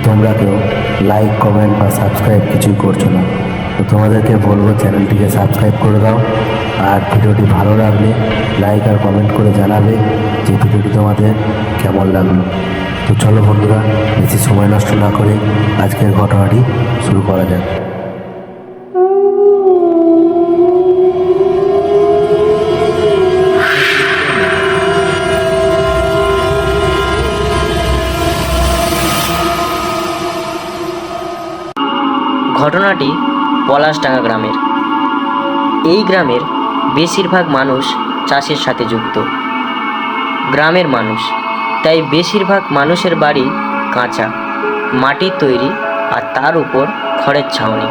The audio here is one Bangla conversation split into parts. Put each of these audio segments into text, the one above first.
তোমরা কেউ লাইক কমেন্ট বা সাবস্ক্রাইব কিছুই করছো না। তো তোমাদেরকে বলবো চ্যানেলটিকে সাবস্ক্রাইব করে দাও, আর ভিডিওটি ভালো লাগলে লাইক আর কমেন্ট করে জানাবে যে ভিডিওটি তোমাদের কেমন লাগলো। তো চলো বন্ধুরা, বেশি সময় নষ্ট না করে আজকের ঘটনাটি শুরু করা যাক। ঘটনাটি পলাশডাঙ্গা গ্রামের। এই গ্রামের বেশিরভাগ মানুষ চাষের সাথে যুক্ত। গ্রামের মানুষ, তাই বেশিরভাগ মানুষের বাড়ি কাঁচা, মাটির তৈরি, আর তার উপর খড়ের ছাউনি।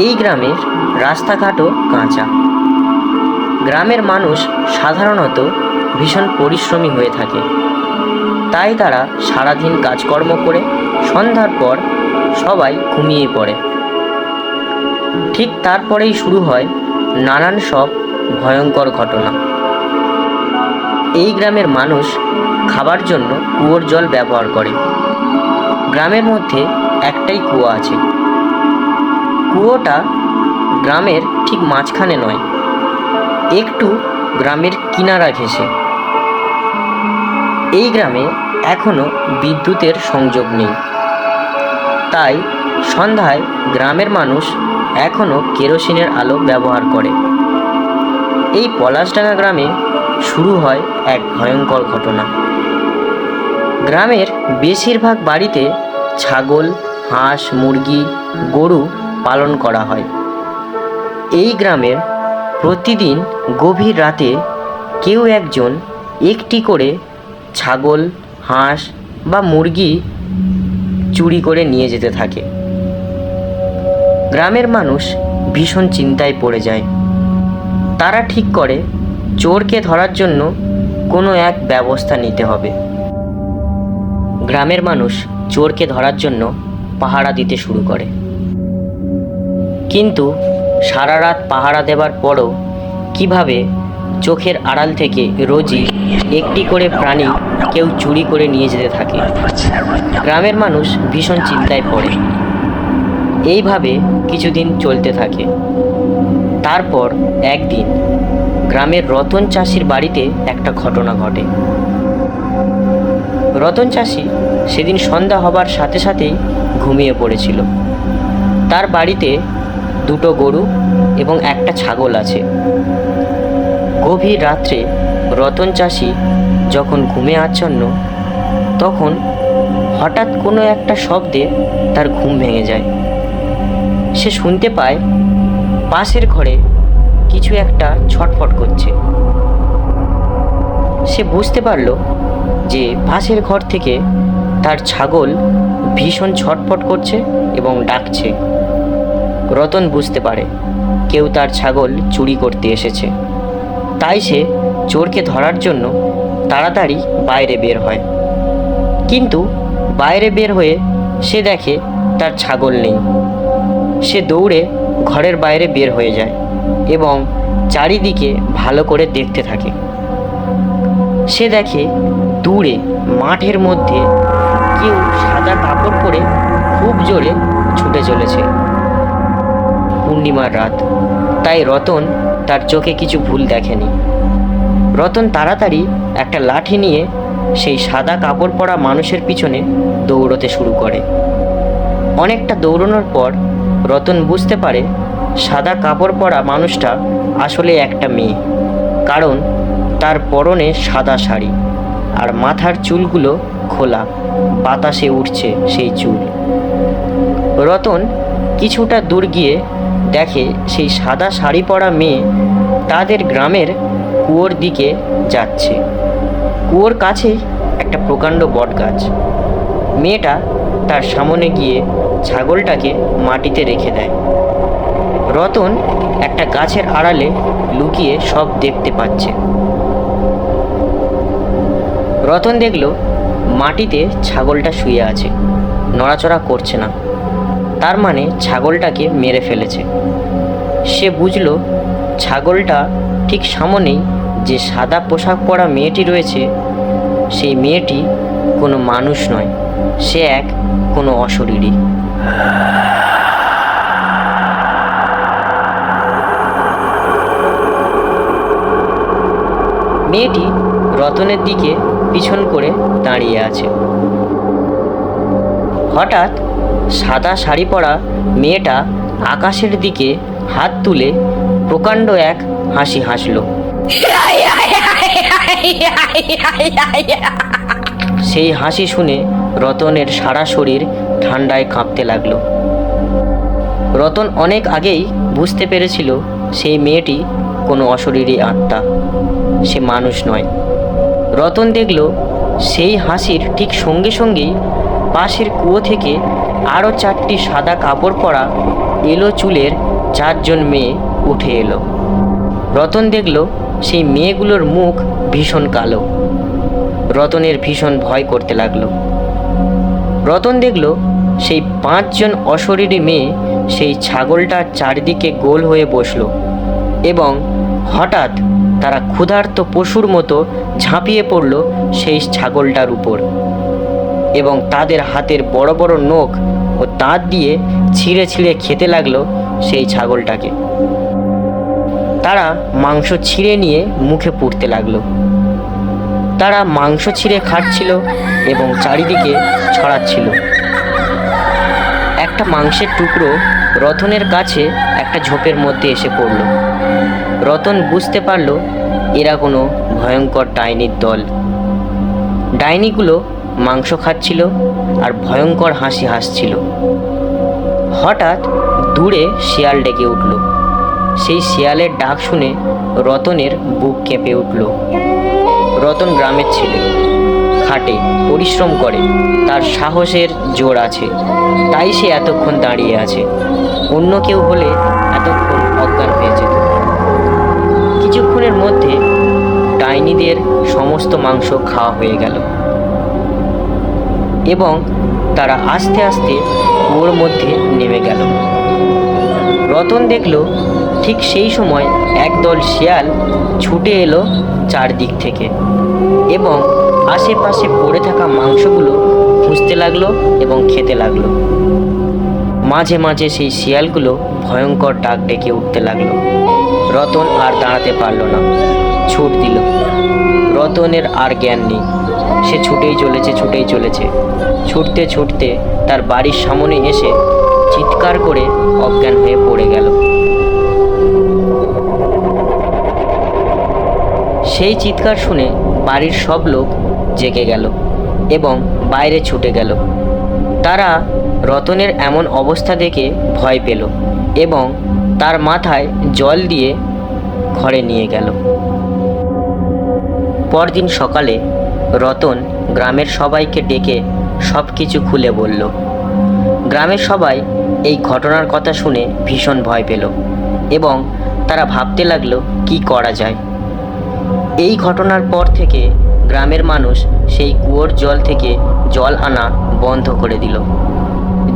এই গ্রামের রাস্তাঘাটও কাঁচা। গ্রামের মানুষ সাধারণত ভীষণ পরিশ্রমী হয়ে থাকে, তাই তারা সারাদিন কাজকর্ম করে সন্ধ্যার পর সবাই ঘুমিয়ে পড়ে। ঠিক তারপরেই শুরু হয় নানান সব ভয়ঙ্কর ঘটনা। এই গ্রামের মানুষ খাবার জন্য কুয়োর জল ব্যবহার করে। গ্রামের মধ্যে একটাই কুয়ো আছে। কুয়োটা গ্রামের ঠিক মাঝখানে নয়, একটু গ্রামের কিনারা ঘেঁষে। এই গ্রামে এখনও বিদ্যুতের সংযোগ নেই, তাই সন্ধ্যায় গ্রামের মানুষ এখনও কেরোসিনের আলো ব্যবহার করে। এই পলাশডাঙ্গা গ্রামে শুরু হয় এক ভয়ঙ্কর ঘটনা। গ্রামের বেশিরভাগ বাড়িতে ছাগল, হাঁস, মুরগি, গরু পালন করা হয়। এই গ্রামের প্রতিদিন গভীর রাতে কেউ একজন একটি করে ছাগল, হাঁস বা মুরগি চুরি করে নিয়ে যেতে থাকে। গ্রামের মানুষ ভীষণ চিন্তায় পড়ে যায়। তারা ঠিক করে চোরকে ধরার জন্য কোনো এক ব্যবস্থা নিতে হবে। গ্রামের মানুষ চোরকে ধরার জন্য পাহারা দিতে শুরু করে। কিন্তু সারা রাত পাহারা দেওয়ার পরও কিভাবে চোখের আড়াল থেকে রোজই একটি করে প্রাণী কেউ চুরি করে নিয়ে যেতে থাকে। গ্রামের মানুষ ভীষণ চিন্তায় পড়ে। এইভাবে কিছুদিন চলতে থাকে। তারপর একদিন গ্রামের রতন চাষির বাড়িতে একটা ঘটনা ঘটে। রতন চাষি সেদিন সন্ধ্যা হবার সাথে সাথেই ঘুমিয়ে পড়েছিল। তার বাড়িতে দুটো গরু এবং একটা ছাগল আছে। গভীর রাত্রে রতন চাষি যখন ঘুমে আচ্ছন্ন, তখন হঠাৎ কোনো একটা শব্দে তার ঘুম ভেঙে যায়। সে শুনতে পায় পাশের ঘরে কিছু একটা ছটফট করছে। সে বুঝতে পারল যে পাশের ঘর থেকে তার ছাগল ভীষণ ছটফট করছে এবং ডাকছে। রতন বুঝতে পারে কেউ তার ছাগল চুরি করতে এসেছে। তাই সে চোরকে ধরার জন্য তাড়াতাড়ি বাইরে বের হয়। কিন্তু বাইরে বের হয়ে সে দেখে তার ছাগল নেই। সে দৌড়ে ঘরের বাইরে বের হয়ে যায় এবং চারিদিকে ভালো করে দেখতে থাকে। সে দেখে দূরে মাঠের মধ্যে কেউ সাদা কাপড় পরে খুব জোরে ছুটে চলেছে। পূর্ণিমার রাত, তাই রতন তার চোখে কিছু ভুল দেখেনি। রতন তাড়াতাড়ি একটা লাঠি নিয়ে সেই সাদা কাপড় পরা মানুষের পিছনে দৌড়তে শুরু করে। অনেকটা দৌড়ানোর পর রতন বুঝতে পারে সাদা কাপড় পরা মানুষটা আসলে একটা মেয়ে, কারণ তার পরনে সাদা শাড়ি আর মাথার চুলগুলো খোলা, বাতাসে উঠছে সেই চুল। রতন কিছুটা দূর গিয়ে দেখে সেই সাদা শাড়ি পরা মেয়ে তাদের গ্রামের কুয়োর দিকে যাচ্ছে। কুয়োর কাছে একটা প্রকাণ্ড বট গাছ। মেয়েটা তার সামনে গিয়ে ছাগলটাকে মাটিতে রেখে দেয়। রতন একটা গাছের আড়ালে লুকিয়ে সব দেখতে পাচ্ছে। রতন দেখল মাটিতে ছাগলটা শুয়ে আছে, নড়াচড়া করছে না। তার মানে ছাগলটাকে মেরে ফেলেছে। সে বুঝল ছাগলটা ঠিক সামনেই যে সাদা পোশাক পরা মেয়েটি রয়েছে, সেই মেয়েটি কোনো মানুষ নয়, সে এক কোনো অশরীরী। মেয়েটি রতনের দিকে পিছন করে দাঁড়িয়ে আছে। হঠাৎ সাদা শাড়ি পরা মেয়েটা আকাশের দিকে হাত তুলে প্রকাণ্ড এক হাসি হাসল। সেই হাসি শুনে রতনের সারা শরীর ঠান্ডায় কাঁপতে লাগলো। রতন অনেক আগেই বুঝতে পেরেছিল সেই মেয়েটি কোনো অশরীরী আত্মা, সে মানুষ নয়। রতন দেখল সেই হাসির ঠিক সঙ্গে সঙ্গেই পাশের কুয়ো থেকে আরও 4টি সাদা কাপড় পরা এলো চুলের 4জন মেয়ে উঠে এলো। রতন দেখল সেই মেয়েগুলোর মুখ ভীষণ কালো। রতনের ভীষণ ভয় করতে লাগলো। রতন দেখল সেই 5জন অশরীরী মেয়ে সেই ছাগলটার চারিদিকে গোল হয়ে বসল এবং হঠাৎ তারা ক্ষুধার্ত পশুর মতো ঝাঁপিয়ে পড়ল সেই ছাগলটার উপর এবং তাদের হাতের বড় বড় নখ ও দাঁত দিয়ে ছিঁড়ে ছিঁড়ে খেতে লাগলো সেই ছাগলটাকে। তারা মাংস ছিঁড়ে নিয়ে মুখে পুড়তে লাগলো। তারা মাংস ছিঁড়ে খাচ্ছিল এবং চারিদিকে ছড়াচ্ছিল। একটা মাংসের টুকরো রতনের কাছে একটা ঝোপের মধ্যে এসে পড়ল। রতন বুঝতে পারল এরা কোনো ভয়ঙ্কর ডাইনির দল। ডাইনিগুলো মাংস খাচ্ছিল আর ভয়ঙ্কর হাসি হাসছিল। হঠাৎ দূরে শিয়াল ডেকে উঠল। সেই শিয়ালের ডাক শুনে রতনের বুক কেঁপে উঠল। রতন গ্রামের ছেলে, খাটে, পরিশ্রম করে, তার সাহসের জোর আছে, তাই সে এতক্ষণ দাঁড়িয়ে আছে। অন্য কেউ হলে এতক্ষণ অজ্ঞান হয়ে যেত। কিছুক্ষণের মধ্যে ডাইনিদের সমস্ত মাংস খাওয়া হয়ে গেল এবং তারা আস্তে আস্তে কুয়োর মধ্যে নেমে গেল। রতন দেখল ঠিক সেই সময় একদল শিয়াল ছুটে এলো চারদিক থেকে এবং আশেপাশে পড়ে থাকা মাংসগুলো খুঁজতে লাগলো এবং খেতে লাগলো। মাঝে মাঝে সেই শিয়ালগুলো ভয়ঙ্কর ডাক ডেকে উঠতে লাগলো। রতন আর দাঁড়াতে পারল না, ছুট দিল। রতনের আর জ্ঞান নেই, সে ছুটেই চলেছে। ছুটতে ছুটতে তার বাড়ির সামনে এসে চিৎকার করে অজ্ঞান হয়ে পড়ে গেল। সেই চিৎকার শুনে বাড়ির সব লোক জেগে গেল এবং বাইরে ছুটে গেল। তারা রতনের এমন অবস্থা দেখে ভয় পেল এবং তার মাথায় জল দিয়ে ঘরে নিয়ে গেল। পরদিন সকালে রতন গ্রামের সবাইকে ডেকে সব কিছু খুলে বলল। গ্রামের সবাই এই ঘটনার কথা শুনে ভীষণ ভয় পেল এবং তারা ভাবতে লাগলো কি করা যায়। এই ঘটনার পর থেকে গ্রামের মানুষ সেই কুয়োর জল থেকে জল আনা বন্ধ করে দিল।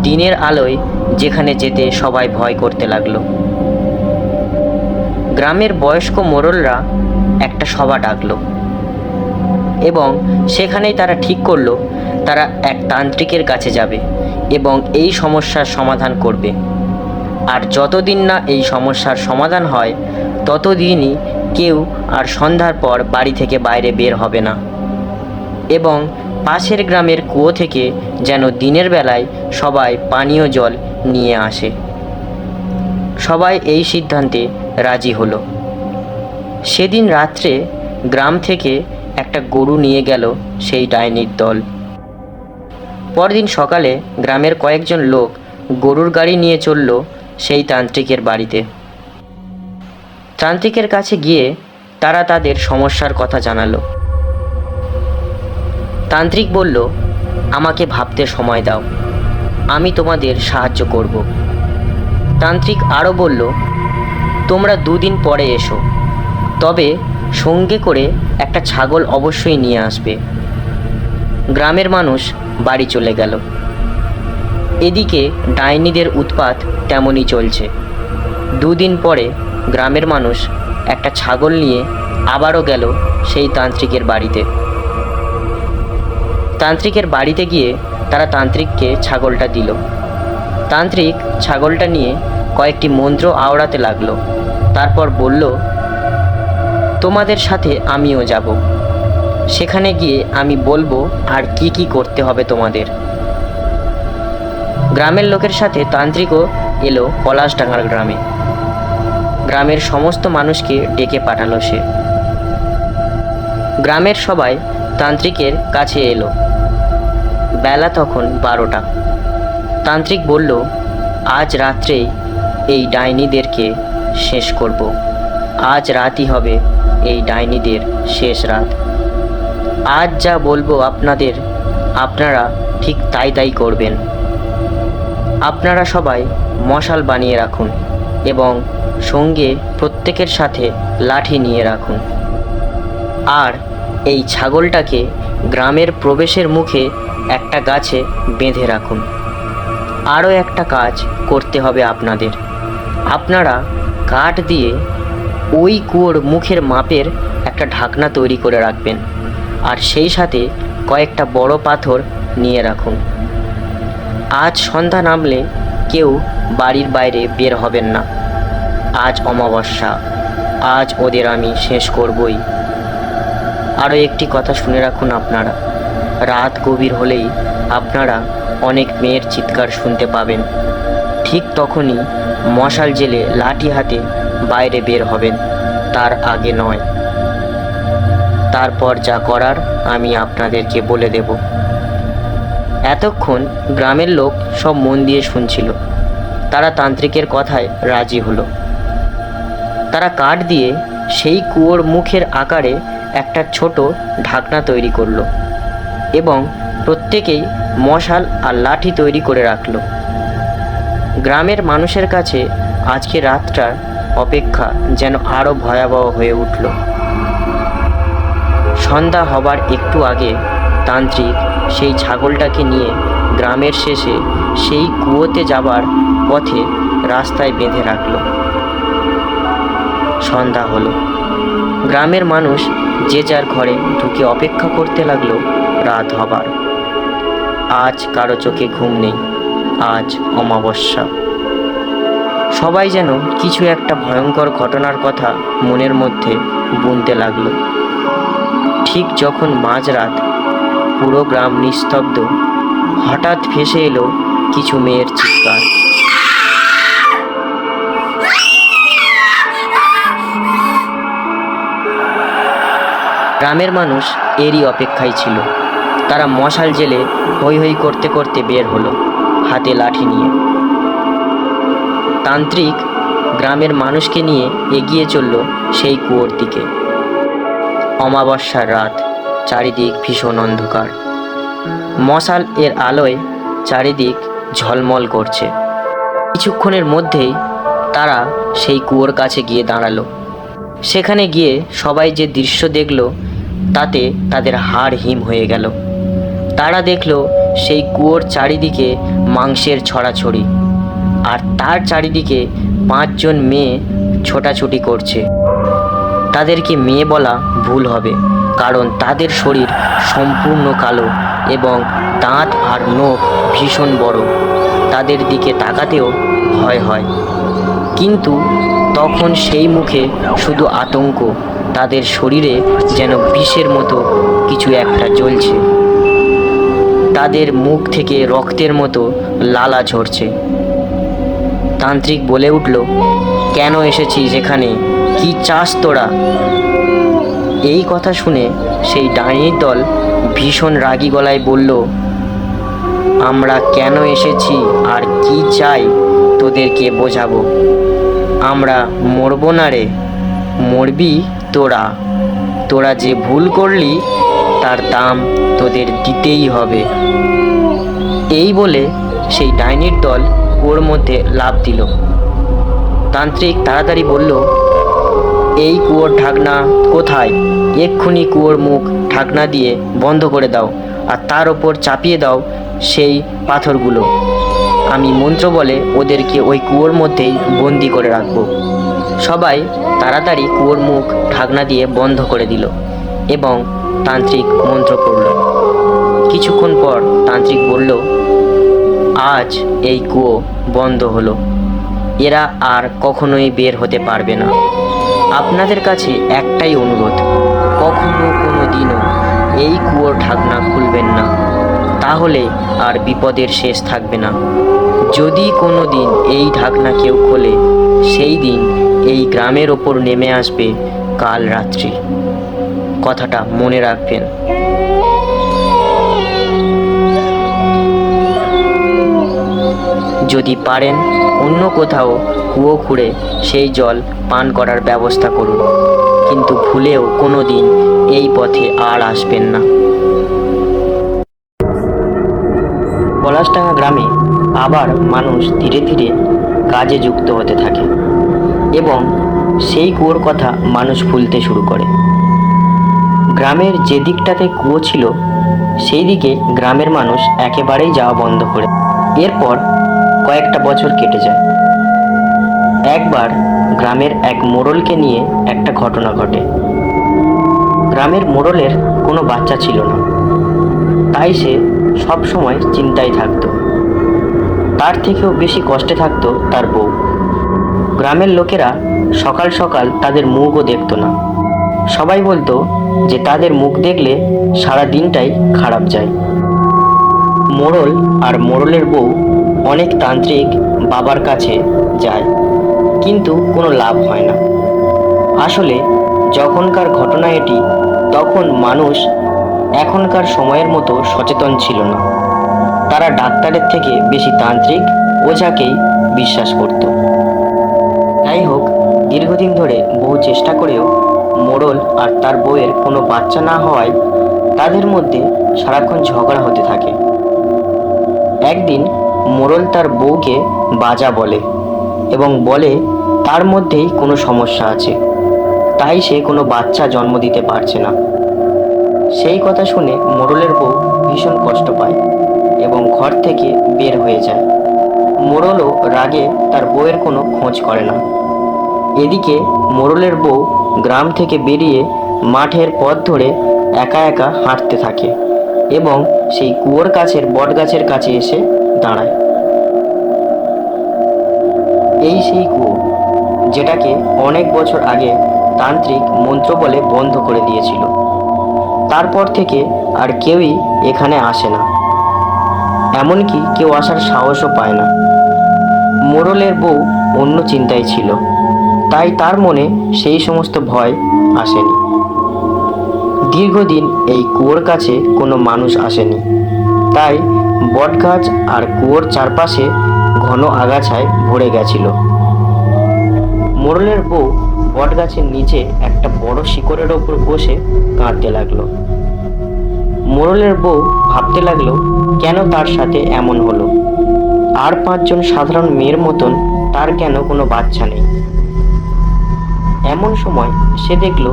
দিনের আলোয় যেখানে যেতে সবাই ভয় করতে লাগলো। গ্রামের বয়স্ক মোড়লরা একটা সভা ডাকলো এবং সেখানেই তারা ঠিক করলো তারা এক তান্ত্রিকের কাছে যাবে এবং এই সমস্যার সমাধান করবে। আর যতদিন না এই সমস্যার সমাধান হয় ততদিনই কেউ আর সন্ধ্যার পর বাড়ি থেকে বাইরে বের হবে না এবং পাশের গ্রামের কুয়ো থেকে যেন দিনের বেলায় সবাই পানীয় জল নিয়ে আসে। সবাই এই সিদ্ধান্তে রাজি হলো। সেদিন রাত্রে গ্রাম থেকে একটা গরু নিয়ে গেল সেই ডাইনির দল। পরদিন সকালে গ্রামের কয়েকজন লোক গরুর গাড়ি নিয়ে চলল সেই তান্ত্রিকের বাড়িতে। তান্ত্রিকের কাছে গিয়ে তারা তাদের সমস্যার কথা জানালো। তান্ত্রিক বলল, আমাকে ভাবতে সময় দাও, আমি তোমাদের সাহায্য করব। তান্ত্রিক আরও বলল, তোমরা 2 দিন পরে এসো, তবে সঙ্গে করে একটা ছাগল অবশ্যই নিয়ে আসবে। গ্রামের মানুষ বাড়ি চলে গেল। এদিকে ডাইনিদের উৎপাত তেমনই চলছে। 2 দিন পরে গ্রামের মানুষ একটা ছাগল নিয়ে আবারও গেল সেই তান্ত্রিকের বাড়িতে। তান্ত্রিকের বাড়িতে গিয়ে তারা তান্ত্রিককে ছাগলটা দিল। তান্ত্রিক ছাগলটা নিয়ে কয়েকটি মন্ত্র আওড়াতে লাগলো। তারপর বলল, তোমাদের সাথে আমিও যাব। সেখানে গিয়ে আমি বলবো আর কি কি করতে হবে তোমাদের। গ্রামের লোকের সাথে তান্ত্রিকও এলো পলাশডাঙ্গার গ্রামে। গ্রামের সমস্ত মানুষকে ডেকে পাঠালো সে। গ্রামের সবাই তান্ত্রিকের কাছে এলো। বেলা তখন 12টা। তান্ত্রিক বলল, আজ রাত্রেই এই ডাইনিদেরকে শেষ করব। আজ রাতই হবে এই ডাইনিদের শেষ রাত। আজ যা বলবো আপনারা ঠিক তাই করবেন। আপনারা সবাই মশাল বানিয়ে রাখুন এবং সঙ্গে প্রত্যেকের সাথে লাঠি নিয়ে রাখুন। আর এই ছাগলটাকে গ্রামের প্রবেশের মুখে একটা গাছে বেঁধে রাখুন। আরও একটা কাজ করতে হবে আপনাদের। আপনারা কাঠ দিয়ে ওই কুয়োর মুখের মাপের একটা ঢাকনা তৈরি করে রাখবেন, আর সেই সাথে কয়েকটা বড় পাথর নিয়ে রাখুন। আজ সন্ধ্যা নামলে কেউ বাড়ির বাইরে বের হবেন না। আজ অমাবস্যা, আজ ওদের আমি শেষ করবই। আরও একটি কথা শুনে রাখুন আপনারা, রাত গভীর হলেই আপনারা অনেক মেয়ের চিৎকার শুনতে পাবেন। ঠিক তখনই মশাল জেলে লাঠি হাতে বাইরে বের হবেন, তার আগে নয়। তারপর যা করার আমি আপনাদেরকে বলে দেব। এতক্ষণ গ্রামের লোক সব মন দিয়ে শুনছিল। তারা তান্ত্রিকের কথায় রাজি হলো। তারা কাঠ দিয়ে সেই কুয়োর মুখের আকারে একটা ছোট ঢাকনা তৈরি করলো এবং প্রত্যেকেই মশাল আর লাঠি তৈরি করে রাখলো। গ্রামের মানুষের কাছে আজকে রাতটার অপেক্ষা যেন আরও ভয়াবহ হয়ে উঠল। সন্ধ্যা হবার একটু আগে তান্ত্রিক সেই ছাগলটাকে নিয়ে গ্রামের শেষে সেই কুয়োতে যাবার পথে রাস্তায় বেঁধে রাখল। সন্ধ্যা হলো। গ্রামের মানুষ যে যার ঘরে ঢুকে অপেক্ষা করতে লাগলো রাত হবার। আজ কারো চোখে ঘুম নেই, আজ অমাবস্যা। সবাই যেন কিছু একটা ভয়ঙ্কর ঘটনার কথা মনের মধ্যে বুনতে লাগলো। ঠিক যখন মাঝরাত, পুরো গ্রাম নিস্তব্ধ, হঠাৎ ভেসে এলো কিছু মেয়ের চিৎকার। গ্রামের মানুষ এরই অপেক্ষায় ছিল। তারা মশাল জেলে হৈ হৈ করতে করতে বের হলো, হাতে লাঠি নিয়ে। তান্ত্রিক গ্রামের মানুষকে নিয়ে এগিয়ে চলল সেই কুয়োর দিকে। অমাবস্যার রাত, চারিদিক ভীষণ অন্ধকার। মশাল এর আলোয় চারিদিক ঝলমল করছে। কিছুক্ষণের মধ্যেই তারা সেই কুয়োর কাছে গিয়ে দাঁড়ালো। সেখানে গিয়ে সবাই যে দৃশ্য দেখল তাতে তাদের হাড় হিম হয়ে গেল। তারা দেখল সেই কুয়োর চারিদিকে মাংসের ছড়াছড়ি, আর তার চারিদিকে 5 জন মেয়ে ছোটাছুটি করছে। তাদেরকে মেয়ে বলা ভুল হবে, কারণ তাদের শরীর সম্পূর্ণ কালো এবং দাঁত আর নখ ভীষণ বড়। তাদের দিকে তাকাতেও ভয় হয়। কিন্তু তখন সেই মুখে শুধু আতঙ্ক। তাদের শরীরে যেন বিষের মতো কিছু একটা জ্বলছে। তাদের মুখ থেকে রক্তের মতো লালা ঝরছে। তান্ত্রিক বলে উঠল, কেন এসেছিস এখানে? কি চাস তোরা? এই কথা শুনে সেই ডাইনির দল ভীষণ রাগী গলায় বলল, আমরা কেন এসেছি আর কি চাই তোদেরকে বোঝাবো। আমরা মরবো না রে, মরবি তোরা। তোরা যে ভুল করলি তার দাম তোদের দিতেই হবে। এই বলে সেই ডাইনির দল ওর মধ্যে লাফ দিল। তান্ত্রিক তাড়াতাড়ি বলল, এই কুয়োর ঢাকনা কোথায়? এক্ষুনি কুয়োর মুখ ঢাকনা দিয়ে বন্ধ করে দাও, আর তার ওপর চাপিয়ে দাও সেই পাথরগুলো। আমি মন্ত্র বলে ওদেরকে ওই কুয়োর মধ্যেই বন্দি করে রাখবো। সবাই তাড়াতাড়ি কুয়োর মুখ ঢাকনা দিয়ে বন্ধ করে দিল এবং তান্ত্রিক মন্ত্র পড়ল। কিছুক্ষণ পর তান্ত্রিক বলল, আজ এই কুয়ো বন্ধ হলো। এরা আর কখনোই বের হতে পারবে না। আপনাদের কাছে একটাই অনুরোধ, কখনো কোনো দিনও এই কুয়োর ঢাকনা খুলবেন না, তাহলে আর বিপদের শেষ থাকবে না। যদি কোনো দিন এই ঢাকনা কেউ খোলে, সেই দিন এই গ্রামের ওপর নেমে আসবে কাল রাত্রি। কথাটা মনে রাখবেন। যদি পারেন অন্য কোথাও কুয়ো খুঁড়ে সেই জল পান করার ব্যবস্থা করুন, কিন্তু ভুলেও কোনো দিন এই পথে আর আসবেন না। পলাশডাঙ্গা গ্রামে আবার মানুষ ধীরে ধীরে কাজে যুক্ত হতে থাকে এবং সেই কুয়োর কথা মানুষ ভুলতে শুরু করে। গ্রামের যে দিকটাতে কুয়ো ছিল সেই দিকে গ্রামের মানুষ একেবারেই যাওয়া বন্ধ করে। এরপর কয়েকটা বছর কেটে যায়। একবার গ্রামের এক মোড়লকে নিয়ে একটা ঘটনা ঘটে। গ্রামের মোড়লের কোনো বাচ্চা ছিল না, তাই সে সব সময় চিন্তায় থাকতো। তার থেকেও বেশি কষ্টে থাকতো তার বউ। গ্রামের লোকেরা সকাল সকাল তাদের মুখও দেখতো না। সবাই বলতো যে তাদের মুখ দেখলে সারা দিনটাই খারাপ যায়। মোড়ল আর মোড়লের বউ অনেক তান্ত্রিক বাবার কাছে যায়, কিন্তু কোনো লাভ হয় না। আসলে যখনকার ঘটনা এটি, তখন মানুষ এখনকার সময়ের মতো সচেতন ছিল না। তারা ডাক্তারের থেকে বেশি তান্ত্রিক ওঝাকেই বিশ্বাস করত। যাই হোক, দীর্ঘদিন ধরে বহু চেষ্টা করেও মোড়ল আর তার বউয়ের কোনো বাচ্চা না হওয়ায় তাদের মধ্যে সারাক্ষণ ঝগড়া হতে থাকে। একদিন মোড়ল তার বউকে বাজা বলে এবং বলে তার মধ্যেই কোনো সমস্যা আছে, তাই সে কোনো বাচ্চা জন্ম দিতে পারছে না। সেই কথা শুনে মোড়লের বউ ভীষণ কষ্ট পায় এবং ঘর থেকে বের হয়ে যায়। মোড়লও রাগে তার বউয়ের কোনো খোঁজ করে না। এদিকে মোড়লের বউ গ্রাম থেকে বেরিয়ে মাঠের পথ ধরে একা একা হাঁটতে থাকে এবং সেই কুয়োর কাছের বটগাছের কাছে এসে দাঁড়ায়। এই সেই কুয়ো, যেটাকে অনেক বছর আগে তান্ত্রিক মন্ত্র বলে বন্ধ করে দিয়েছিল। তারপর থেকে আর কেউই এখানে আসে না, এমনকি কেউ আসার সাহসও পায় না। মোড়লের বউ অন্য চিন্তায় ছিল, তাই তার মনে সেই সমস্ত ভয় আসেনি। দীর্ঘদিন এই কুয়োর কাছে কোনো মানুষ আসেনি, তাই বটগাছ আর কুয়োর চারপাশে ঘন আগাছায় ভরে গেছিল। মোড়লের বউ বটগাছের নিচে একটা বড় শিকড়ের ওপর বসে কাঁদতে লাগলো। মোড়লের বউ ভাবতে লাগলো কেন তার সাথে এমন হলো। আর 5 জন সাধারণ মেয়ের মতন তার কেন কোনো বাচ্চা নেই। এমন সময় সে দেখলো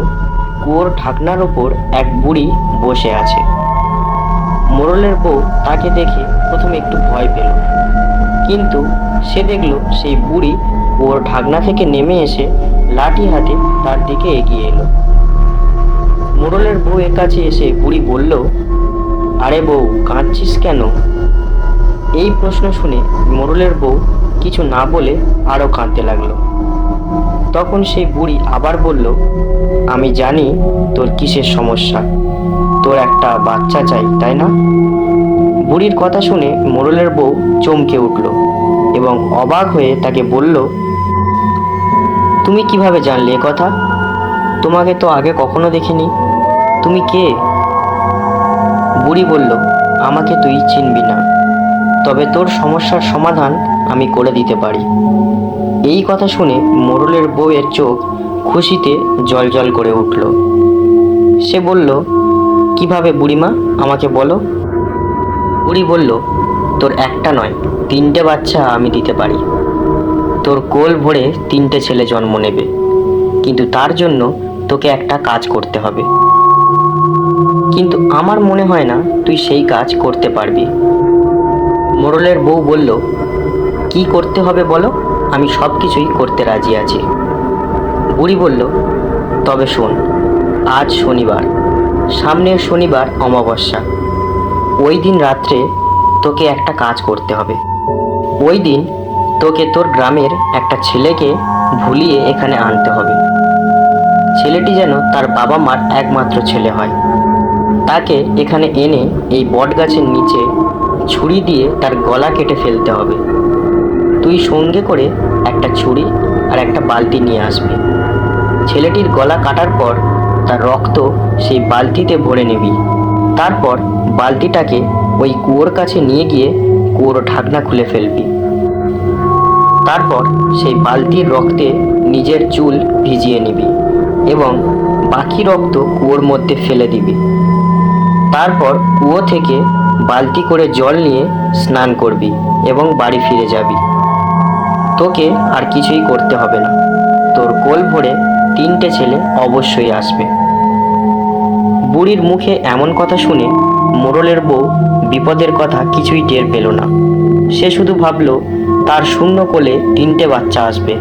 কুয়োর ঢাকনার ওপর এক বুড়ি বসে আছে। মোড়লের বউ তাকে দেখে প্রথমে একটু ভয় পেল, কিন্তু সে দেখলো সেই বুড়ি কুয়োর ঢাকনা থেকে নেমে এসে লাঠি হাতে তার দিকে এগিয়ে এলো। মোড়লের বউয়ের কাছে এসে বুড়ি বলল, আরে বউ, কাঁদছিস কেন? এই প্রশ্ন শুনে মোড়লের বউ কিছু না বলে আরো কাঁদতে লাগলো। তখন সেই বুড়ি আবার বলল, আমি জানি তোর কিসের সমস্যা, তোর একটা বাচ্চা চাই, তাই না? বুড়ির কথা শুনে মোড়লের বউ চমকে উঠল এবং অবাক হয়ে তাকে বলল, তুমি কিভাবে জানলে এ কথা? তোমাকে তো আগে কখনো দেখিনি। তুমি কে? বুড়ি বলল, আমাকে তুই চিনবি না, তবে তোর সমস্যার সমাধান আমি করে দিতে পারি। এই কথা শুনে মোড়লের বউয়ের চোখ খুশিতে জ্বলজ্বল করে উঠল। সে বলল, কিভাবে বুড়িমা, আমাকে বলো। বুড়ি বলল, তোর একটা নয় 3টে বাচ্চা আমি দিতে পারি। তোর কোল ভরে 3টে ছেলে জন্ম নেবে, কিন্তু তার জন্য তোকে একটা কাজ করতে হবে। কিন্তু আমার মনে হয় না তুই সেই কাজ করতে পারবি। মোড়লের বউ বলল, কি করতে হবে বলো, আমি সব কিছুই করতে রাজি আছি। বুড়ি বলল, তবে শোন, আজ শনিবার, সামনের শনিবার অমাবস্যা। ওই দিন রাত্রে তোকে একটা কাজ করতে হবে। ওই দিন তোকে তোর গ্রামের একটা ছেলেকে ভুলিয়ে এখানে আনতে হবে। ছেলেটি যেন তার বাবা মার একমাত্র ছেলে হয়। তাকে এখানে এনে এই বট গাছের নিচে ছুরি দিয়ে তার গলা কেটে ফেলতে হবে। তুই সঙ্গে করে একটা ছুরি আর একটা বালতি নিয়ে আসবি। ছেলেটির গলা কাটার পর তার রক্ত সেই বালতিতে ভরে নিবি। তারপর বালতিটাকে ওই কুয়োর কাছে নিয়ে গিয়ে কুয়োর ঢাকনা খুলে ফেলবি। তারপর সেই বালতির রক্তে নিজের চুল ভিজিয়ে নিবি এবং বাকি রক্ত কুয়োর মধ্যে ফেলে দিবি। তারপর কুয়ো থেকে বালতি করে জল নিয়ে স্নান করবি এবং বাড়ি ফিরে যাবি। তোকে আর কিছুই করতে হবে না। তোর কোল ভরে 3টে ছেলে অবশ্যই আসবে। বুড়ির মুখে এমন কথা শুনে মোড়লের বউ বিপদের কথা কিছুই টের পেল না। সে শুধু ভাবল তার শূন্য কোলে 3টে বাচ্চা আসবে,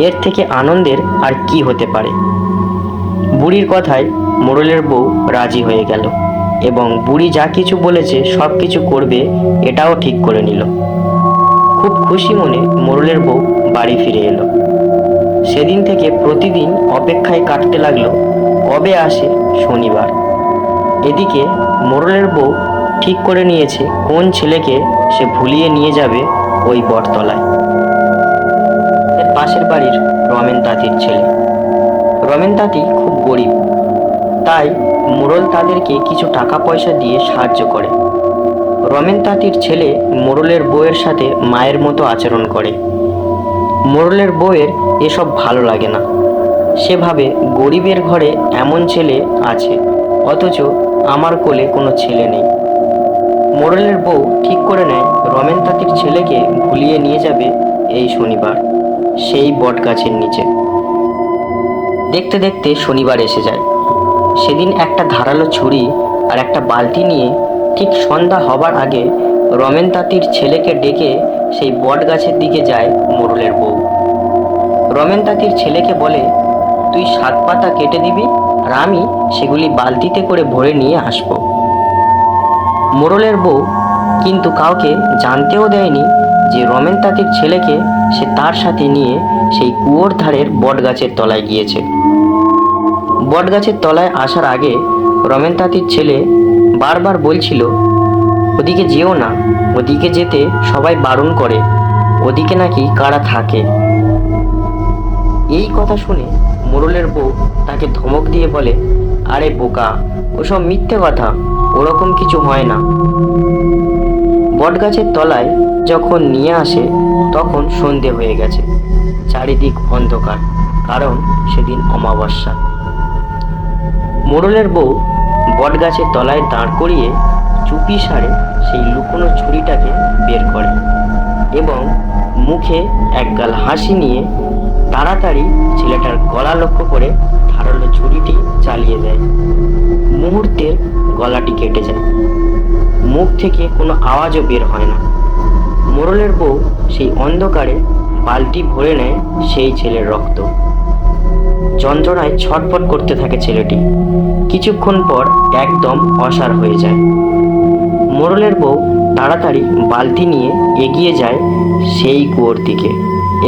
এর থেকে আনন্দের আর কি হতে পারে। বুড়ির কথায় মোড়লের বউ রাজি হয়ে গেল এবং বুড়ি যা কিছু বলেছে সব কিছু করবে এটাও ঠিক করে নিল। খুব খুশি মনে মোড়লের বউ বাড়ি ফিরে এলো। সেদিন থেকে প্রতিদিন অপেক্ষায় কাটতে লাগলো কবে আসে শনিবার। এদিকে মোড়লের বউ ঠিক করে নিয়েছে কোন ছেলেকে সে ভুলিয়ে নিয়ে যাবে ওই বটতলায়। এর পাশের বাড়ির রমেন তাঁতির ছেলে। রমেন তাঁতি খুব গরিব, তাই মোড়ল তাদেরকে কিছু টাকা পয়সা দিয়ে সাহায্য করে। রমেন তাঁতির ছেলে মোড়লের বউয়ের সাথে মায়ের মতো আচরণ করে। মোড়লের বউয়ের এসব ভালো লাগে না। সে ভাবে গরিবের ঘরে এমন ছেলে আছে, অথচ আমার কোলে কোনো ছেলে নেই। মোড়লের বউ ঠিক করে নেয় রমেন তাঁতির ছেলেকে ভুলিয়ে নিয়ে যাবে এই শনিবার সেই বট গাছের নিচে। দেখতে দেখতে শনিবার এসে যায়। সেদিন একটা ধারালো ছুরি আর একটা বালতি নিয়ে ঠিক সন্ধ্যা হবার আগে রমেন তাঁতির ছেলেকে ডেকে সেই বট গাছের দিকে যায় মোড়লের বউ। রমেন তাঁতির ছেলেকে বলে, তুই 7 পাতা কেটে দিবি আর আমি সেগুলি বালতিতে করে ভরে নিয়ে আসব। মোড়লের বউ কিন্তু কাউকে জানতেও দেয়নি যে রমেন তাঁতির ছেলেকে সে তার সাথে নিয়ে সেই কুয়োর ধারের বট গাছের তলায় গিয়েছে। বট গাছের তলায় আসার আগে রমেন তাঁতির ছেলে বারবার বলছিল, ওদিকে যেও না, ওদিকে যেতে সবাই বারণ করে, ওদিকে নাকি কারা থাকে। এই কথা শুনে মোড়লের বউ তাকে ধমক দিয়ে বলে, আরে বোকা, ওসব মিথ্যে কথা, ওরকম কিছু হয় না। বটগাছের তলায় যখন নিয়ে আসে তখন সন্ধে হয়ে গেছে, চারিদিক অন্ধকার, কারণ সেদিন অমাবস্যা। মোড়লের বউ বটগাছের তলায় দাঁড় করিয়ে চুপি সারে সেই লুকোনো ছুরিটাকে বের করে এবং মুখে একগাল হাসি নিয়ে তাড়াতাড়ি ছেলেটার গলা লক্ষ্য করে ধারালো ছুরিটি চালিয়ে দেয়। মুহূর্তের গলাটি কেটে যায়। মুখ থেকে কোনো আওয়াজও বের হয় না। মোড়লের বউ সেই অন্ধকারে বালতি ভরে নেয় সেই ছেলের রক্ত। যন্ত্রণায় ছটফট করতে থাকে ছেলেটি। কিছুক্ষণ পর একদম অসাড় হয়ে যায়। মোড়লের বউ তাড়াতাড়ি বালতি নিয়ে এগিয়ে যায় সেই কুয়োর দিকে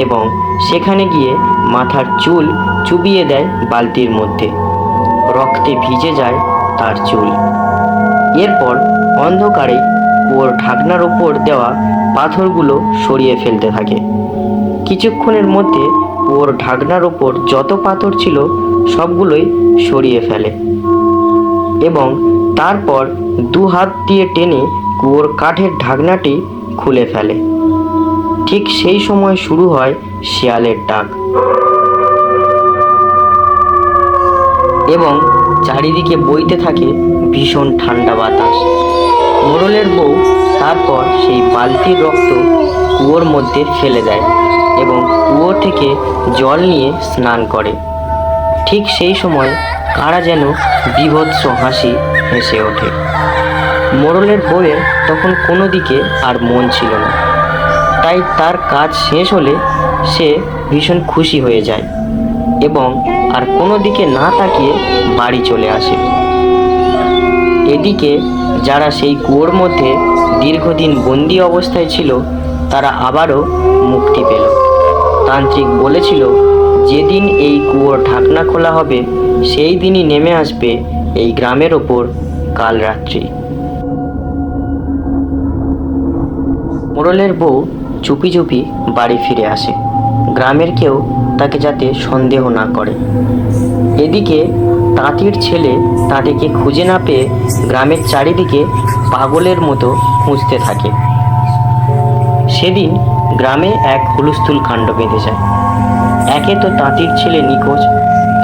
এবং সেখানে গিয়ে মাথার চুল চুবিয়ে দেয় বালতির মধ্যে। রক্তে ভিজে যায় তার চুল। এরপর অন্ধকারে কুয়োর ঢাকনার ওপর দেওয়া পাথরগুলো সরিয়ে ফেলতে থাকে। কিছুক্ষণের মধ্যে কুয়োর ঢাকনার ওপর যত পাথর ছিল সবগুলোই সরিয়ে ফেলে এবং তারপর 2 হাত দিয়ে টেনে কুয়োর কাঠের ঢাকনাটি খুলে ফেলে। ঠিক সেই সময় শুরু হয় শিয়ালের ডাক এবং চারিদিকে বইতে থাকে ভীষণ ঠান্ডা বাতাস। মোড়লের বউ তারপর সেই বালতির রক্ত কুয়োর মধ্যে ফেলে দেয় এবং কুয়ো থেকে জল নিয়ে স্নান করে। ঠিক সেই সময় কারা যেন বীভৎস হাসি হেসে ওঠে। মোড়লের বউয়ের তখন কোনো দিকে আর মন ছিল না, তাই তার কাজ শেষ হলে সে ভীষণ খুশি হয়ে যায় এবং আর কোনো দিকে না তাকিয়ে বাড়ি চলে আসে। এদিকে যারা সেই কুয়োর মধ্যে দীর্ঘদিন বন্দি অবস্থায় ছিল তারা আবারও মুক্তি পেল। তান্ত্রিক বলেছিল, যেদিন এই কুয়োর ঢাকনা খোলা হবে সেই দিনই নেমে আসবে এই গ্রামের ওপর কাল রাত্রি। মোড়লের বউ চুপি চুপি বাড়ি ফিরে আসে, গ্রামের কেউ তাকে যাতে সন্দেহ না করে। এদিকে তাঁতির ছেলে তাদেরকে খুঁজে না পেয়ে গ্রামের চারিদিকে পাগলের মতো খুঁজতে থাকে। সেদিন গ্রামে এক হুলস্থুল কাণ্ড বেঁধে যায়। একে তো তাঁতির ছেলে নিখোঁজ,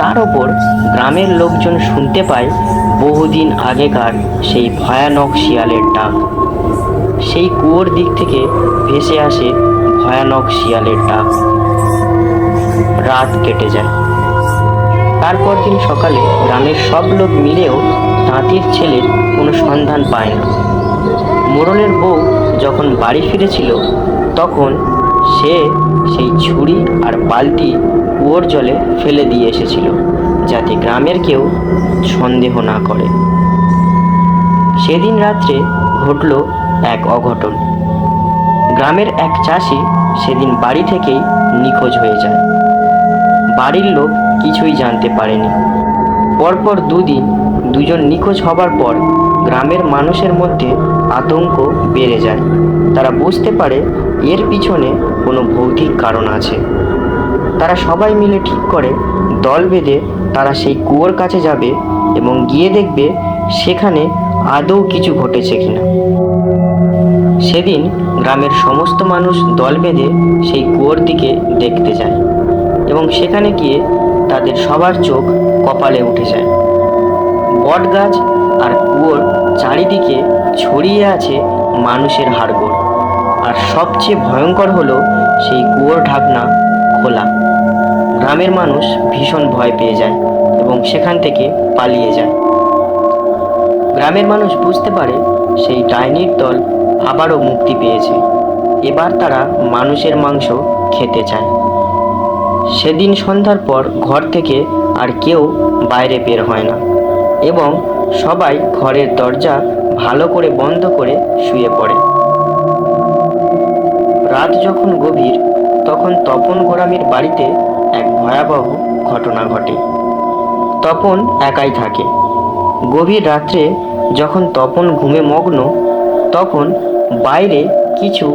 তার ওপর গ্রামের লোকজন শুনতে পায় বহুদিন আগেকার সেই ভয়ানক শিয়ালের ডাক। সেই কুয়োর দিক থেকে ভেসে আসে ভয়ানক শিয়ালের ডাক। রাত কেটে যায়। তারপর দিন সকালে গ্রামের সব লোক মিলেও তাঁতির ছেলের কোনো সন্ধান পায় না। মোড়লের বউ যখন বাড়ি ফিরেছিল তখন সে সেই ছুরি আর বালতি কুয়োর জলে ফেলে দিয়ে এসেছিল, যাতে গ্রামের কেউ সন্দেহ না করে। সেদিন রাত্রে ঘটল এক অঘটন। গ্রামের এক চাষি সেদিন বাড়ি থেকেই নিখোঁজ হয়ে যায়। বাড়ির লোক কিছুই জানতে পারেনি। পরপর দুদিন দুজন নিখোঁজ হবার পর গ্রামের মানুষের মধ্যে আতঙ্ক বেড়ে যায়। তারা বুঝতে পারে এর পিছনে কোনো ভৌতিক কারণ আছে। তারা সবাই মিলে ঠিক করে দল বেঁধে তারা সেই কুয়োর কাছে যাবে এবং গিয়ে দেখবে সেখানে আদৌ কিছু ঘটেছে কিনা। সেদিন গ্রামের সমস্ত মানুষ দল বেঁধে সেই কুয়োর দিকে দেখতে যায় এবং সেখানে গিয়ে তাদের সবার চোখ কপালে উঠে যায়। বট গাছ আর কুয়োর চারিদিকে ছড়িয়ে আছে মানুষের হাড়গোড়, আর সবচেয়ে ভয়ঙ্কর হলো সেই কুয়োর ঢাকনা খোলা। গ্রামের মানুষ ভীষণ ভয় পেয়ে যায় এবং সেখান থেকে পালিয়ে যায়। গ্রামের মানুষ বুঝতে পারে সেই ডাইনির দল আবারও মুক্তি পেয়েছে। এবার তারা মানুষের মাংস খেতে চায়। সেদিন সন্ধ্যার পর ঘর থেকে আর কেউ বাইরে বের হয় না এবং সবাই ঘরের দরজা ভালো করে বন্ধ করে শুয়ে পড়ে। রাত যখন গভীর তখন তপন গোড়ামির বাড়িতে এক ভয়াবহ ঘটনা ঘটে। তপন একাই থাকে। গভীর রাত্রে যখন তপন ঘুমে মগ্ন তখন বাইরে কিছু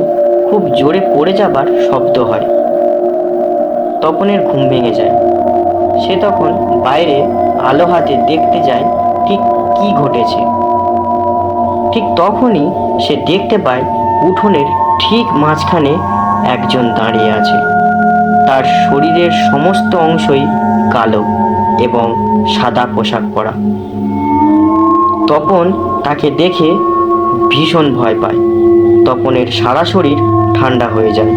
খুব জোরে পড়ে যাবার শব্দ হয়। তপনের ঘুম ভেঙে যায়। সে তখন বাইরে আলো হাতে দেখতে যায় ঠিক কি ঘটেছে। ঠিক তখনই সে দেখতে পায় উঠোনের ঠিক মাঝখানে একজন দাঁড়িয়ে আছে। তার শরীরের সমস্ত অংশই কালো এবং সাদা পোশাক পরা। তপন তাকে দেখে ভীষণ ভয় পায়। তপনের সারা শরীর ঠান্ডা হয়ে যায়।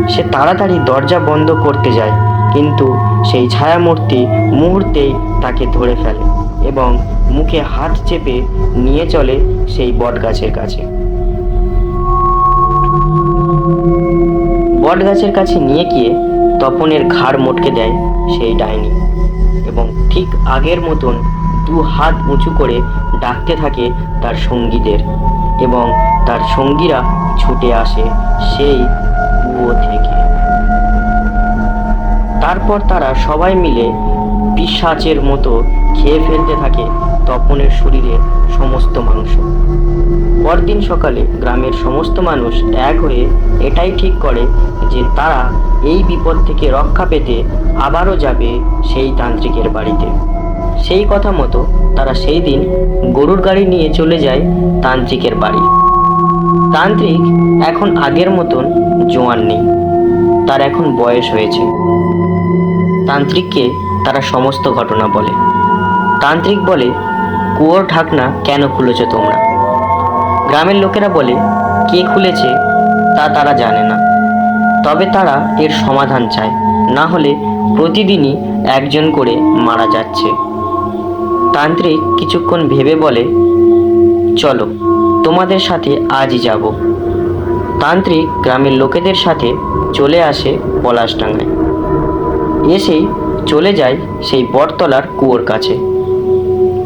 সে তাড়াতাড়ি দরজা বন্ধ করতে যায়, কিন্তু সেই ছায়ামূর্তি মুহূর্তেই তাকে ধরে ফেলে এবং মুখে হাত চেপে নিয়ে চলে সেই বটগাছের কাছে। বটগাছের কাছে নিয়ে গিয়ে তপনের ঘাড় মটকে দেয় সেই ডাইনি এবং ঠিক আগের মতন দু হাত উঁচু করে ডাকতে থাকে তার সঙ্গীদের এবং তার সঙ্গীরা ছুটে আসে সেই কুয়ো থেকে। তারপর তারা সবাই মিলে পিশাচের মতো খেয়ে ফেলতে থাকে তপনের শরীরের সমস্ত মাংস। পরদিন সকালে গ্রামের সমস্ত মানুষ এক হয়ে এটাই ঠিক করে যে তারা এই বিপদ থেকে রক্ষা পেতে আবারও যাবে সেই তান্ত্রিকের বাড়িতে। সেই কথা মতো তারা সেই দিন গরুর গাড়ি নিয়ে চলে যায় তান্ত্রিকের বাড়ি। তান্ত্রিক এখন আগের মতন জোয়ান নেই, তার এখন বয়স হয়েছে। তান্ত্রিককে তারা সমস্ত ঘটনা বলে। তান্ত্রিক বলে, কুয়োর ঢাকনা কেন খুলেছ তোমরা? গ্রামের লোকেরা বলে, কে খুলেছে তা তারা জানে না, তবে তারা এর সমাধান চায়, না হলে প্রতিদিনই একজন করে মারা যাচ্ছে। তান্ত্রিক কিছুক্ষণ ভেবে বলে, চলো তোমাদের সাথে আজই যাব। তান্ত্রিক গ্রামের লোকেদের সাথে চলে আসে পলাশডাঙ্গায়। এসেই চলে যায় সেই বটতলার কুয়োর কাছে।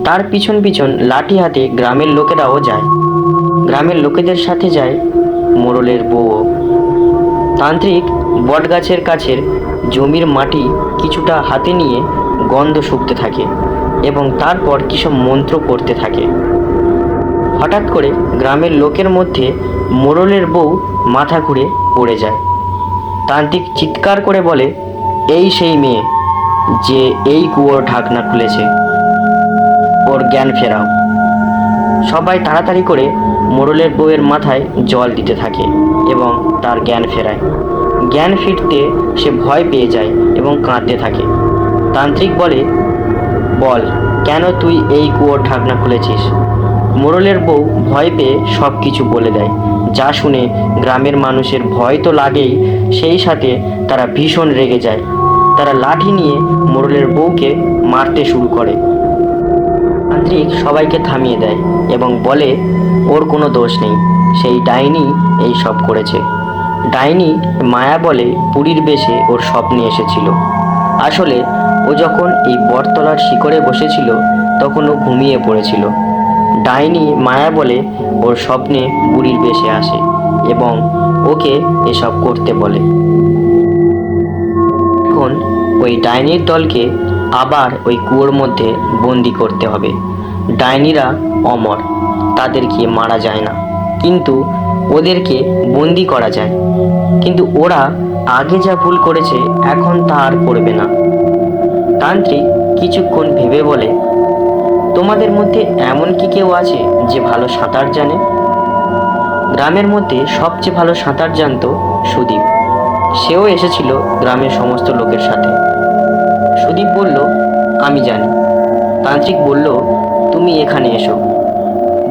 তার পিছন পিছন লাঠি হাতে গ্রামের লোকেরাও যায়। গ্রামের লোকেদের সাথে যায় মোড়লের বউও। তান্ত্রিক বটগাছের কাছের জমির মাটি কিছুটা হাতে নিয়ে গন্ধ শুকতে থাকে এবং তারপর কিসব মন্ত্র পড়তে থাকে। হঠাৎ করে গ্রামের লোকের মধ্যে মোড়লের বউ মাথা ঘুরে পড়ে যায়। তান্ত্রিক চিৎকার করে বলে, এই সেই মেয়ে যে এই কুয়োর ঢাকনা খুলেছে, ওর জ্ঞান ফেরাও। সবাই তাড়াতাড়ি করে মোড়লের বউয়ের মাথায় জল দিতে থাকে এবং তার জ্ঞান ফেরায়। জ্ঞান ফিরতে সে ভয় পেয়ে যায় এবং কাঁদতে থাকে। তান্ত্রিক বলে, বল কেন তুই এই কুয়োর ঢাকনা খুলেছিস? মোড়লের বউ ভয় পেয়ে সব কিছু বলে দেয়, যা শুনে গ্রামের মানুষের ভয় তো লাগেই, সেই সাথে তারা ভীষণ রেগে যায়। তারা লাঠি নিয়ে মোড়লের বউকে মারতে শুরু করে। তান্ত্রিক সবাইকে থামিয়ে দেয় এবং বলে, ওর কোনো দোষ নেই, সেই ডাইনি এই সব করেছে। ডাইনি মায়া বলে পুরীর বেশে ওর স্বপ্নে এসেছিল। আসলে ও যখন এই বটতলার শিকড়ে বসেছিল তখন ও ঘুমিয়ে পড়েছিল। ডাইনি মায়া বলে ওর স্বপ্নে বুড়ির বেশে আসে এবং ওকে এসব করতে বলে। এখন ওই ডাইনির দলকে আবার ওই কুয়োর মধ্যে বন্দি করতে হবে। ডাইনিরা অমর, তাদেরকে মারা যায় না, কিন্তু ওদেরকে বন্দি করা যায়। কিন্তু ওরা আগে যা ভুল করেছে এখন তা আর করবে না। তান্ত্রিক কিছুক্ষণ ভেবে বলে, তোমাদের মধ্যে এমন কি কেউ আছে যে ভালো সাঁতার জানে? গ্রামের মধ্যে সবচেয়ে ভালো সাঁতার জানতো সুদীপ। সেও এসেছিল গ্রামের সমস্ত লোকের সাথে। সুদীপ বলল, আমি জানি। তান্ত্রিক বলল, তুমি এখানে এসো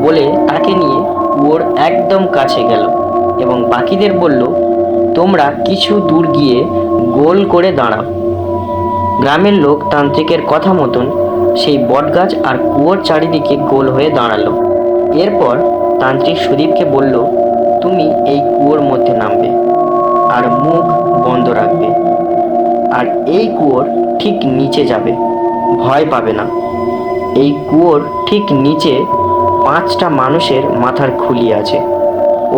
বলে তাকে নিয়ে কুয়োর একদম কাছে গেল এবং বাকিদের বলল, তোমরা কিছু দূর গিয়ে গোল করে দাঁড়াও। গ্রামের লোক তান্ত্রিকের কথা মতন সেই বটগাছ আর কুয়োর চারিদিকে গোল হয়ে দাঁড়ালো। এরপর তান্ত্রিক সুদীপকে বলল, তুমি এই কুয়োর মধ্যে নামবে আর মুখ বন্ধ রাখবে, আর এই কুয়োর ঠিক নিচে যাবে, ভয় পাবে না। এই কুয়োর ঠিক নিচে 5টা মানুষের মাথার খুলি আছে,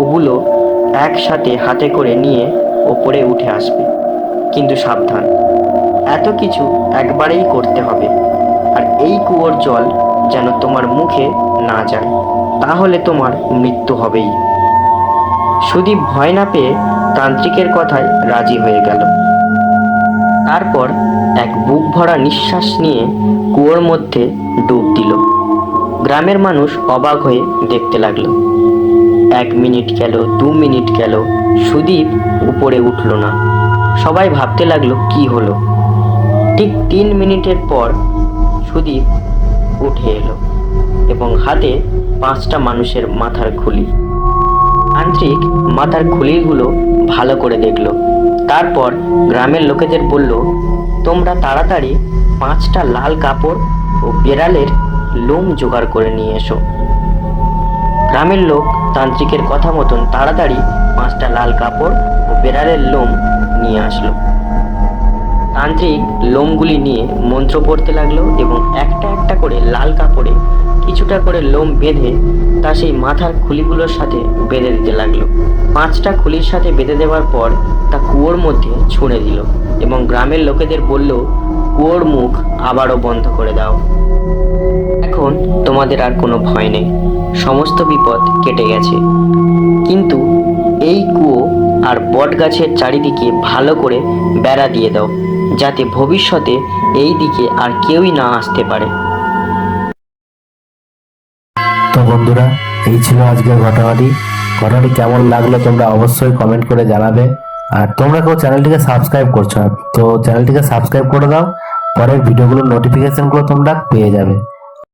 ওগুলো একসাথে হাতে করে নিয়ে ওপরে উঠে আসবে। কিন্তু সাবধান, এত কিছু একবারেই করতে হবে, আর এই কুয়োর জল যেন তোমার মুখে না যায়, তাহলে তোমার মৃত্যু হবেই। সুদীপ ভয় না পেয়ে তান্ত্রিকের কথায় রাজি হয়ে গেল। তারপর এক বুক ভরা নিঃশ্বাস নিয়ে কুয়োর মধ্যে ডুব দিল। গ্রামের মানুষ অবাক হয়ে দেখতে লাগলো। 1 মিনিট গেল, 2 মিনিট গেল, সুদীপ উপরে উঠল না। সবাই ভাবতে লাগলো কি হলো। ঠিক 3 মিনিটের পর সুদীপ উঠে এলো এবং হাতে 5টা মানুষের মাথার খুলি। তান্ত্রিক মাথার খুলিগুলো ভালো করে দেখলো। তারপর গ্রামের লোকেদের বলল, তোমরা তাড়াতাড়ি 5টা লাল কাপড় ও বেড়ালের লোম জোগাড় করে নিয়ে এসো। গ্রামের লোক তান্ত্রিকের কথা মতন তাড়াতাড়ি 5টা লাল কাপড় ও বেড়ালের লোম নিয়ে আসলো। তান্ত্রিক লোমগুলি নিয়ে মন্ত্র পড়তে লাগলো এবং একটা একটা করে লাল কাপড়ে কিছুটা করে লোম বেঁধে তা সেই মাথার খুলিগুলোর সাথে বেঁধে দিতে লাগলো। 5টা খুলির সাথে বেঁধে দেওয়ার পর তা কুয়োর মধ্যে ছুঁড়ে দিল এবং গ্রামের লোকেদের বলল, কুয়োর মুখ আবারও বন্ধ করে দাও। এখন তোমাদের আর কোনো ভয় নেই, সমস্ত বিপদ কেটে গেছে। কিন্তু এই কুয়ো আর বট গাছের চারিদিকে ভালো করে বেড়া দিয়ে দাও, যাতে ভবিষ্যতে এই দিকে আর কেউই না আসতে পারে। তো বন্ধুরা, এই ছিল আজকের ঘটনাটি। ঘটনাটি কেমন লাগলো তোমরা অবশ্যই কমেন্ট করে জানাবে। আর তোমরা কেউ চ্যানেলটিকে সাবস্ক্রাইব করছো না, তো চ্যানেলটিকে সাবস্ক্রাইব করে দাও, পরের ভিডিওগুলোর নোটিফিকেশনগুলো তোমরা পেয়ে যাবে।